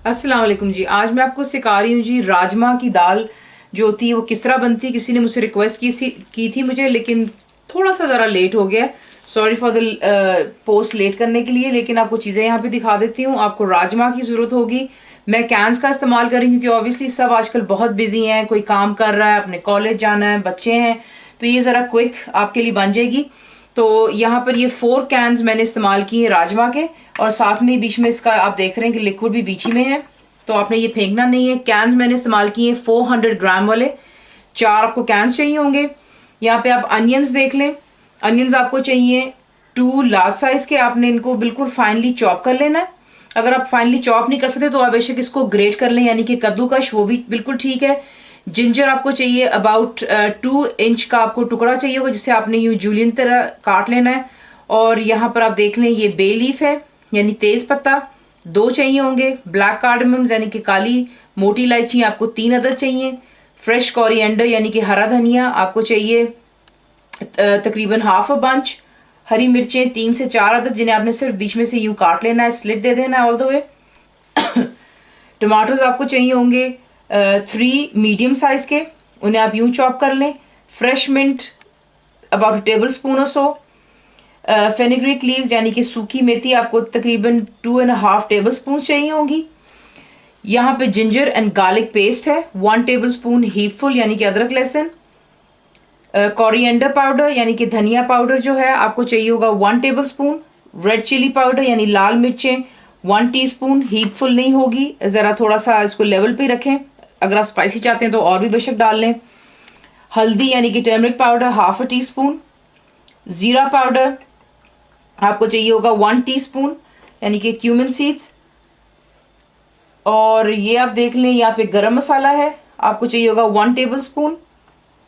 अस्सलाम वालेकुम जी। आज मैं आपको सिखा रही हूँ जी राजमा की दाल जो होती है वो किस तरह बनती है। किसी ने मुझसे रिक्वेस्ट की थी मुझे, लेकिन थोड़ा सा ज़रा लेट हो गया। Sorry for the post late करने के लिए। लेकिन आपको चीज़ें यहाँ पे दिखा देती हूँ। आपको राजमा की ज़रूरत होगी। मैं कैंस का इस्तेमाल करी क्योंकि ऑब्वियसली सब आजकल बहुत बिजी हैं, कोई काम कर रहा है, अपने कॉलेज जाना है, बच्चे हैं, तो ये ज़रा क्विक आपके लिए बन जाएगी। तो यहाँ पर ये 4 कैंस मैंने इस्तेमाल किए राजमा के, और साथ में बीच में इसका आप देख रहे हैं कि लिक्विड भी बीच ही में है, तो आपने ये फेंकना नहीं है। कैंस मैंने इस्तेमाल किए 400 ग्राम वाले, 4 आपको कैंस चाहिए होंगे। यहाँ पे आप अनियंस देख लें। अनियंस आपको चाहिए 2 लार्ज साइज के। आपने इनको बिल्कुल फाइनली चॉप कर लेना है। अगर आप फाइनली चॉप नहीं कर सकते तो आप बेशक इसको ग्रेट कर लें, यानी कि कद्दूकश, वो भी बिल्कुल ठीक है। जिंजर आपको चाहिए अबाउट 2 इंच का आपको टुकड़ा चाहिए होगा, जिसे आपने यूं जूलियन तरह काट लेना है। और यहाँ पर आप देख लें ये बे लीफ है, यानी तेज पत्ता, 2 चाहिए होंगे। ब्लैक कार्डमम यानी कि काली मोटी इलायची आपको 3 अदद चाहिए। फ्रेश कोरिएंडर यानी कि हरा धनिया आपको चाहिए तकरीबन हाफ अ बंच। हरी मिर्चें 3 से 4 अदद, जिन्हें आपने सिर्फ बीच में से यूं काट लेना है, स्लिट दे देना है ऑल द वे। टमाटोज आपको चाहिए होंगे 3 मीडियम साइज के, उन्हें आप यूं चॉप कर लें। Fresh mint about tablespoon और सो। फेनिग्रीक लीव्स यानी कि सूखी मेथी आपको तकरीबन 2.5 टेबल स्पून चाहिए होंगी। यहाँ पे जिंजर एंड गार्लिक पेस्ट है 1 टेबल स्पून हीपफुल, यानी कि अदरक लहसुन। कोरिएंडर पाउडर यानी कि धनिया पाउडर जो है आपको चाहिए होगा 1 tablespoon. Red chilli powder यानी लाल मिर्चें 1 टीस्पून, हीपफुल नहीं होगी, ज़रा थोड़ा सा इसको लेवल पे रखें। अगर आप स्पाइसी चाहते हैं तो और भी बेशक डाल लें। हल्दी यानी कि turmeric powder half a tea spoon. ज़ीरा पाउडर आपको चाहिए होगा 1 टीस्पून, यानी कि क्यूमिन सीड्स। और ये आप देख लें यहाँ पे गरम मसाला है, आपको चाहिए होगा 1 टेबल स्पून।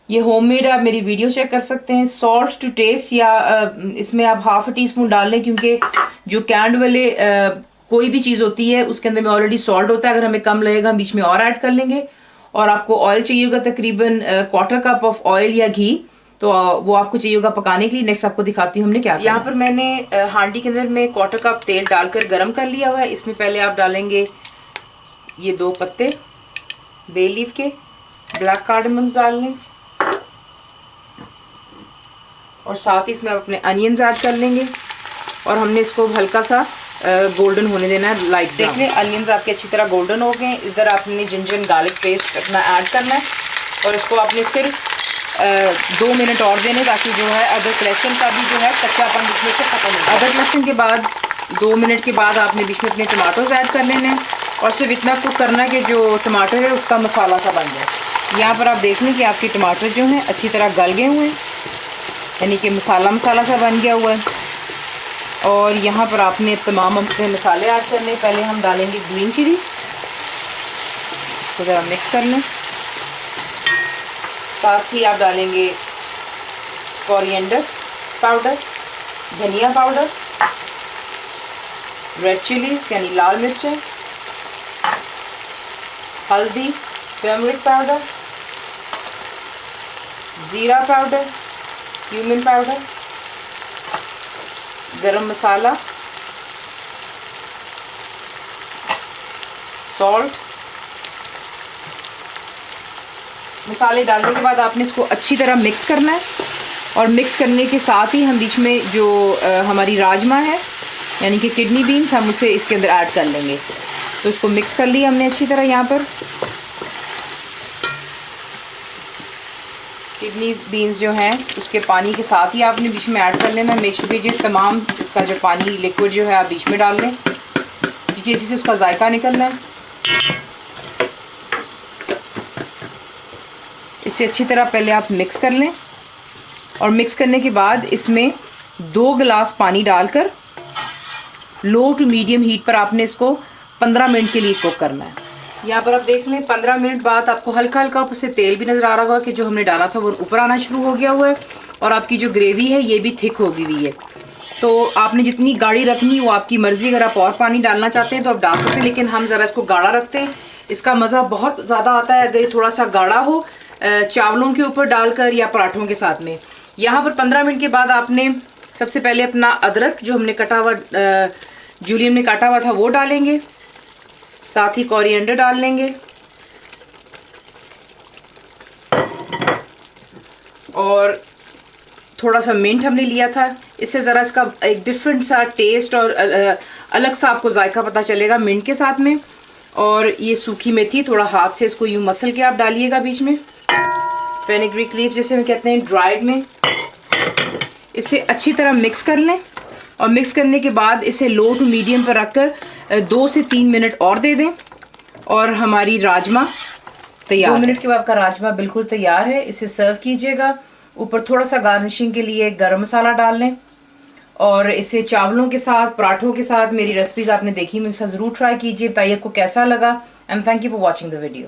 ये होममेड, आप मेरी वीडियो चेक कर सकते हैं। सॉल्ट टू टेस्ट, या इसमें आप हाफ अ टी स्पून डाल लें, क्योंकि जो कैंड वाले कोई भी चीज़ होती है उसके अंदर में ऑलरेडी सॉल्ट होता है। अगर हमें कम लगेगा हम बीच में और ऐड कर लेंगे। और आपको ऑयल चाहिए होगा तकरीबन 1/4 कप ऑफ ऑयल या घी, तो वो आपको चाहिए होगा पकाने के लिए। नेक्स्ट आपको दिखाती हूँ हमने क्या। यहाँ पर मैंने हांडी के अंदर में 1/4 कप तेल डालकर गर्म कर लिया हुआ है। इसमें पहले आप डालेंगे ये 2 पत्ते बे लीफ के, ब्लैक कार्डमम्स डाल लें, और साथ ही इसमें आप अपने अनियंस ऐड कर लेंगे। और हमने इसको हल्का सा गोल्डन होने देना है, लाइट। देख लें अनियंस आपके अच्छी तरह गोल्डन हो गए। इधर आपने जिंजर एंड गार्लिक पेस्ट अपना ऐड करना है, और इसको आपने सिर्फ 2 मिनट और देने, ताकि जो है अदरक लहसुन का भी जो है कच्चापन बीच में से खत्म हो जाए। अदरक लहसुन के बाद 2 मिनट के बाद आपने बीच में अपने टमाटोज ऐड कर लेने हैं, और सिर्फ इतना कुक करना है कि जो टमाटर है उसका मसाला सा बन जाए। यहाँ पर आप देख लें कि आपके टमाटर जो हैं अच्छी तरह गल गए हुए हैं, यानी कि मसाला सा बन गया हुआ है। और यहाँ पर आपने तमाम अपने मसाले ऐड करने। पहले हम डालेंगे ग्रीन चिली, तो ज़रा मिक्स कर लें। साथ ही आप डालेंगे कोरिएंडर पाउडर, धनिया पाउडर, रेड चिलीज यानी लाल मिर्चें, हल्दी, टर्मरिक पाउडर, ज़ीरा पाउडर, क्यूमिन पाउडर, गरम मसाला, सॉल्ट। मसाले डालने के बाद आपने इसको अच्छी तरह मिक्स करना है, और मिक्स करने के साथ ही हम बीच में जो हमारी राजमा है यानी कि किडनी बीन्स, हम उसे इसके अंदर ऐड कर लेंगे। तो इसको मिक्स कर लिया हमने अच्छी तरह। यहाँ पर किडनी बीन्स जो हैं उसके पानी के साथ ही आपने बीच में ऐड कर लेना। मेक श्योर कीजिए तमाम इसका जो पानी लिक्विड जो है आप बीच में डाल लें, क्योंकि इसी से उसका जायका निकलना है। इसे अच्छी तरह पहले आप मिक्स कर लें, और मिक्स करने के बाद इसमें 2 गिलास पानी डालकर लो टू मीडियम हीट पर आपने इसको 15 मिनट के लिए कुक करना है। यहाँ पर आप देख लें 15 मिनट बाद आपको हल्का हल्का ऊपर से तेल भी नज़र आ रहा होगा कि जो हमने डाला था वो ऊपर आना शुरू हो गया हुआ है, और आपकी जो ग्रेवी है ये भी थिक हो गई हुई है। तो आपने जितनी गाढ़ी रखनी वो आपकी मर्ज़ी। अगर आप और पानी डालना चाहते हैं तो आप डाल सकते हैं, लेकिन हम ज़रा इसको गाढ़ा रखते हैं। इसका मज़ा बहुत ज़्यादा आता है अगर ये थोड़ा सा गाढ़ा हो, चावलों के ऊपर डालकर या पराठों के साथ में। यहाँ पर 15 मिनट के बाद आपने सबसे पहले अपना अदरक जो हमने कटा हुआ जूलियन में काटा हुआ था वो डालेंगे। साथ ही कोरिएंडर डाल लेंगे और थोड़ा सा मिंट हमने लिया था। इससे ज़रा इसका एक डिफरेंट सा टेस्ट और अलग सा आपको जायका पता चलेगा मिंट के साथ में। और ये सूखी मेथी थोड़ा हाथ से इसको यूँ मसल के आप डालिएगा बीच में। फेनुग्रीक लीफ जैसे हम कहते हैं ड्राइड में। इसे अच्छी तरह मिक्स कर लें और मिक्स करने के बाद इसे लो टू मीडियम पर रखकर 2 से 3 मिनट और दे दें और हमारी राजमा तैयार। 2 मिनट के बाद आपका राजमा बिल्कुल तैयार है। इसे सर्व कीजिएगा। ऊपर थोड़ा सा गार्निशिंग के लिए गरम मसाला डाल लें और इसे चावलों के साथ, पराठों के साथ मेरी रेसिपीज़ आपने देखी, मेरे साथ ज़रूर ट्राई कीजिए, बताइए आपको कैसा लगा। And thank you for watching the video.